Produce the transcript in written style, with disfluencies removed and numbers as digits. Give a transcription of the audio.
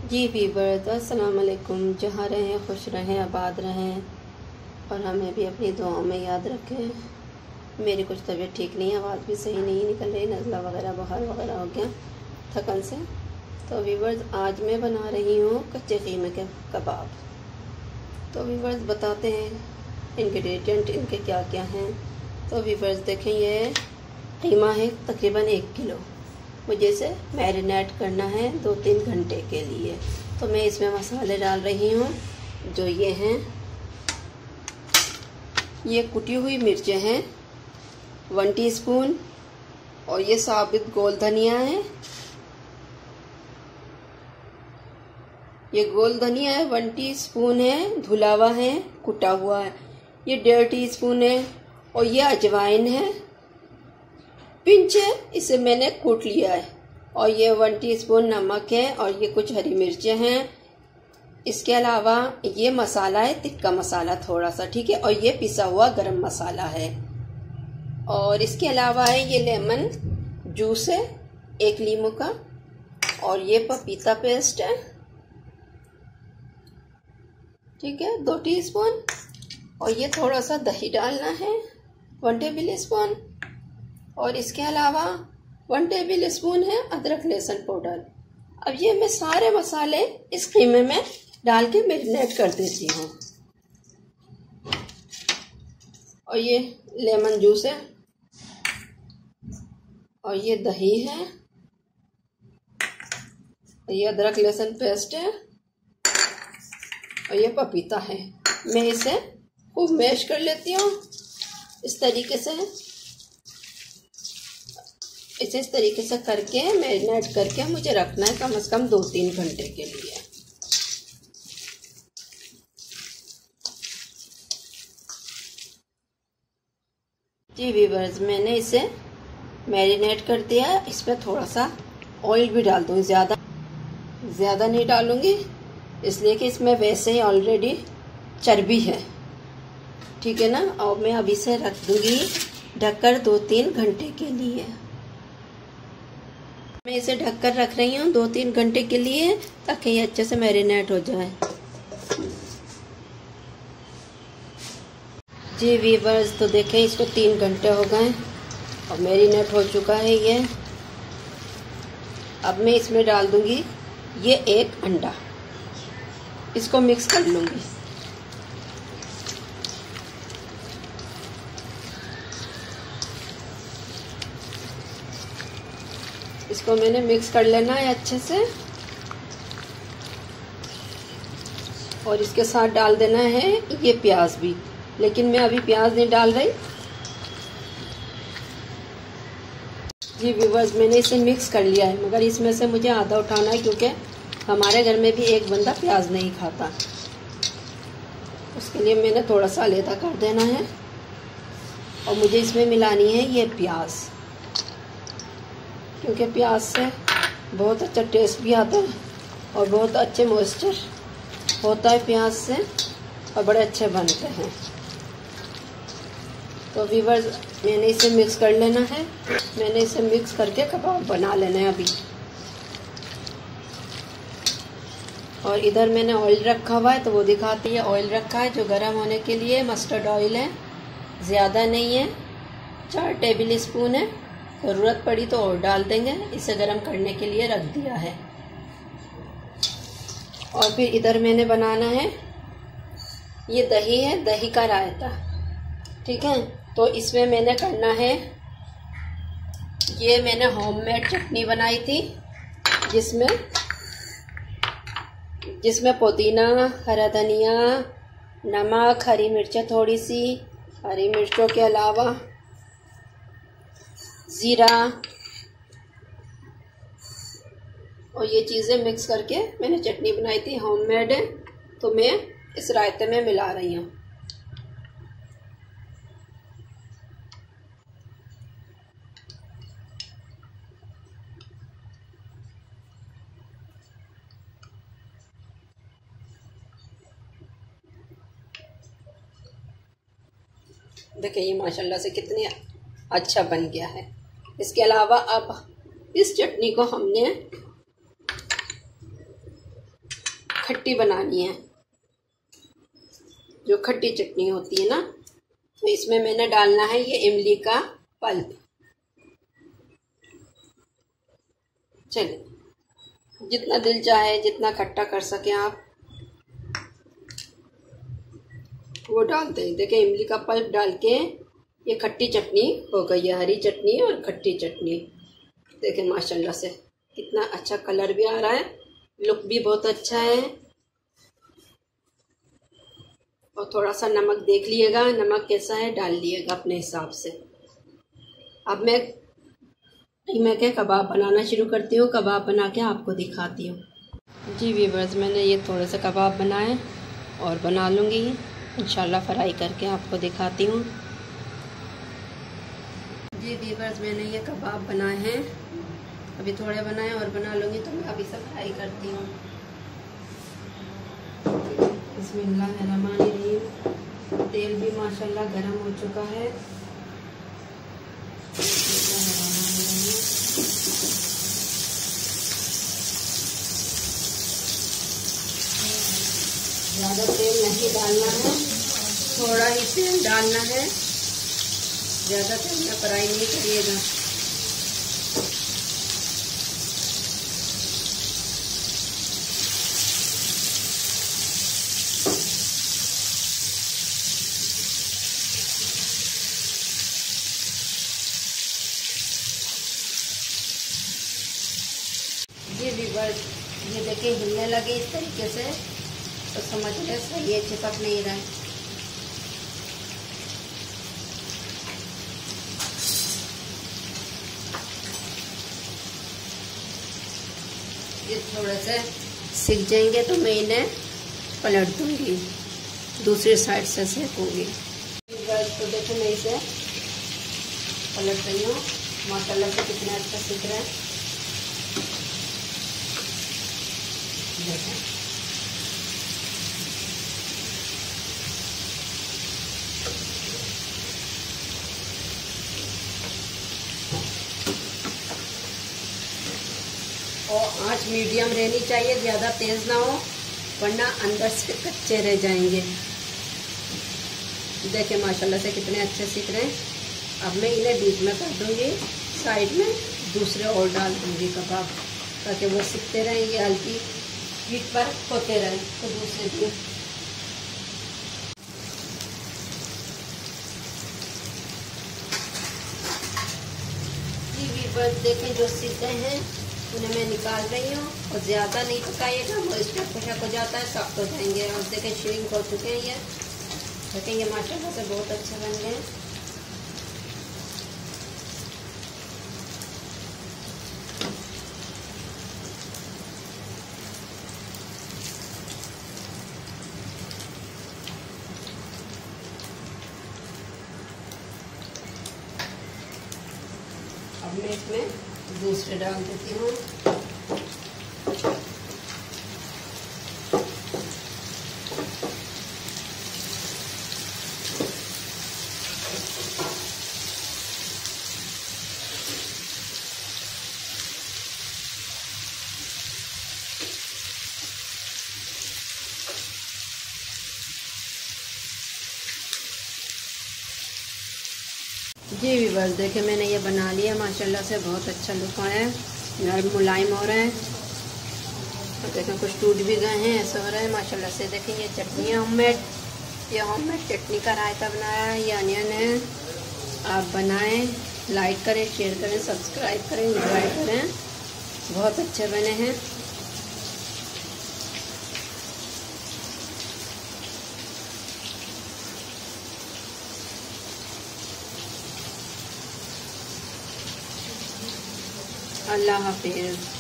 जी viewers, अस्सलाम वालेकुम। जहाँ रहें खुश रहें, आबाद रहें और हमें भी अपनी दुआओं में याद रखें। मेरी कुछ तबीयत ठीक नहीं है, आवाज़ भी सही नहीं निकल रही, नज़ला वगैरह बुखार वगैरह हो गया थकन से। तो वीवर्स, आज मैं बना रही हूँ कच्चे कीमे के कबाब। तो वीवर्स, बताते हैं इंग्रेडिएंट इनके क्या क्या हैं। तो वीवर्स देखें, ये कीमा है तकरीबन 1 किलो। मुझे इसे मैरिनेट करना है 2-3 घंटे के लिए। तो मैं इसमें मसाले डाल रही हूँ, जो ये हैं। ये कुटी हुई मिर्चें हैं 1 टीस्पून, और ये साबित गोल धनिया है। ये गोल धनिया है 1 टीस्पून है, धुला हुआ है, कुटा हुआ है। ये 1.5 टीस्पून है। और ये अजवाइन है, पिंच है, इसे मैंने कूट लिया है। और ये 1 टीस्पून नमक है, और ये कुछ हरी मिर्चें हैं। इसके अलावा ये मसाला है तिक्का मसाला थोड़ा सा, ठीक है। और ये पिसा हुआ गरम मसाला है। और इसके अलावा है ये लेमन जूस है 1 लीमू का। और ये पपीता पेस्ट है, ठीक है, 2 टीस्पून। और ये थोड़ा सा दही डालना है 1 टेबल स्पून। और इसके अलावा 1 टेबल स्पून है अदरक लहसुन पाउडर। अब ये मैं सारे मसाले इस कीमे में डाल के मैरिनेट कर देती हूँ। और ये लेमन जूस है, और ये दही है, और ये अदरक लहसुन पेस्ट है, और ये पपीता है। मैं इसे खूब मैश कर लेती हूँ इस तरीके से। इस तरीके से करके मैरिनेट करके मुझे रखना है कम से कम 2-3 घंटे के लिए। जी वीवर्स, मैंने इसे मैरिनेट कर दिया है। इसमें थोड़ा सा ऑयल भी डाल दूँगी, ज़्यादा नहीं डालूँगी, इसलिए कि इसमें वैसे ही ऑलरेडी चर्बी है, ठीक है ना। और मैं अभी से रख दूँगी ढककर 2-3 घंटे के लिए। मैं इसे ढककर रख रही हूँ 2-3 घंटे के लिए, ताकि ये अच्छे से मैरिनेट हो जाए। जी वीवर्स, तो देखें इसको 3 घंटे हो गए और मैरिनेट हो चुका है ये। अब मैं इसमें डाल दूंगी ये 1 अंडा, इसको मिक्स कर लूंगी। इसको मैंने मिक्स कर लेना है अच्छे से। और इसके साथ डाल देना है ये प्याज भी, लेकिन मैं अभी प्याज नहीं डाल रही। जी व्यूवर्स, मैंने इसे मिक्स कर लिया है, मगर इसमें से मुझे आधा उठाना है, क्योंकि हमारे घर में भी एक बंदा प्याज नहीं खाता। उसके लिए मैंने थोड़ा सा अलग कर देना है। और मुझे इसमें मिलानी है ये प्याज, क्योंकि प्याज से बहुत अच्छा टेस्ट भी आता है और बहुत अच्छे मॉइस्चर होता है प्याज से, और बड़े अच्छे बनते हैं। तो व्यूवर्स, मैंने इसे मिक्स कर लेना है। मैंने इसे मिक्स करके कबाब बना लेना है अभी। और इधर मैंने ऑयल रखा हुआ है, तो वो दिखाती है। ऑयल रखा है जो गर्म होने के लिए, मस्टर्ड ऑयल है, ज़्यादा नहीं है, 4 टेबल स्पून है। ज़रूरत पड़ी तो और डाल देंगे। इसे गर्म करने के लिए रख दिया है। और फिर इधर मैंने बनाना है, ये दही है, दही का रायता, ठीक है। तो इसमें मैंने करना है, ये मैंने होममेड चटनी बनाई थी, जिसमें पुदीना, हरा धनिया, नमक, हरी मिर्चें थोड़ी सी, हरी मिर्चों के अलावा ज़ीरा, और ये चीज़ें मिक्स करके मैंने चटनी बनाई थी, होममेड है। तो मैं इस रायते में मिला रही हूँ। देखिए ये माशाल्लाह से कितनी अच्छा बन गया है। इसके अलावा अब इस चटनी को हमने खट्टी बनानी है, जो खट्टी चटनी होती है ना, तो इसमें मैंने डालना है ये इमली का पल्प। चलिए, जितना दिल चाहे जितना खट्टा कर सके आप वो डालते हैं। देखिए इमली का पल्प डाल के ये खट्टी चटनी हो गई है, हरी चटनी और खट्टी चटनी। देखिए माशाल्लाह से कितना अच्छा कलर भी आ रहा है, लुक भी बहुत अच्छा है। और थोड़ा सा नमक देख लिएगा, नमक कैसा है डाल लिएगा अपने हिसाब से। अब मैं क्या कबाब बनाना शुरू करती हूँ, कबाब बना के आपको दिखाती हूँ। जी व्यूअर्स, मैंने ये थोड़े से कबाब बनाए और बना लूँगी इंशाल्लाह, फ्राई करके आपको दिखाती हूँ। जी व्यूअर्स, मैंने ये कबाब बनाए हैं, अभी थोड़े बनाए और बना लूँगी, तो मैं अभी सब फ्राई करती हूँ। बिस्मिल्लाहिर्रहमानिर्रहीम। तेल भी माशाल्लाह गरम हो चुका है। ज़्यादा तेल नहीं डालना है, थोड़ा ही तेल डालना है, ज़्यादा तेल में फ्राई नहीं करिएगा। ये व्यूअर्स, ये देखिए हिलने लगे इस तरीके से, तो समझ लें सही है, चिपक नहीं रहा है। ये थोड़े से सिक जाएंगे तो मैं इन्हें पलट दूंगी, दूसरी साइड से सेकूंगी। तो देखो मैं इसे पलट रही हूँ, माशाल्लाह से कितना अच्छा सिक रहा है। और आंच मीडियम रहनी चाहिए, ज़्यादा तेज़ ना हो वरना अंदर से कच्चे रह जाएंगे। देखिए माशाल्लाह से कितने अच्छे सीख रहे हैं। अब मैं इन्हें बीच में कर दूंगी, साइड में दूसरे और डाल दूंगी कबाब, ताकि वो सीखते रहें, ये हल्की हीट पर होते रहें। तो दूसरे भी बस देखें जो सीखे हैं उन्हें मैं निकाल रही हूँ। और ज़्यादा नहीं पकाइएगा, मॉइस्चर खुशक हो जाता है, सॉफ्ट हो जाएंगे। और देखें श्रिंक हो चुके हैं ये, देखें ये माशाल्लाह से बहुत अच्छे बन गए। अब मैं इसमें दूसरे डाल देती हूँ। जी व्यूअर्स, देखिए मैंने ये बना लिया, माशाल्लाह से बहुत अच्छा लुक आया है, नरम मुलायम हो रहा है। तो देखें कुछ टूट भी गए हैं, ऐसा हो रहा है माशाल्लाह से। देखें ये चटनी है होममेड, ये होममेड चटनी का रायता बनाया है, ये अनियन है। आप बनाएं, लाइक करें, शेयर करें, सब्सक्राइब करें, एंजॉय करें, बहुत अच्छे बने हैं। अल्लाह हाफिज़।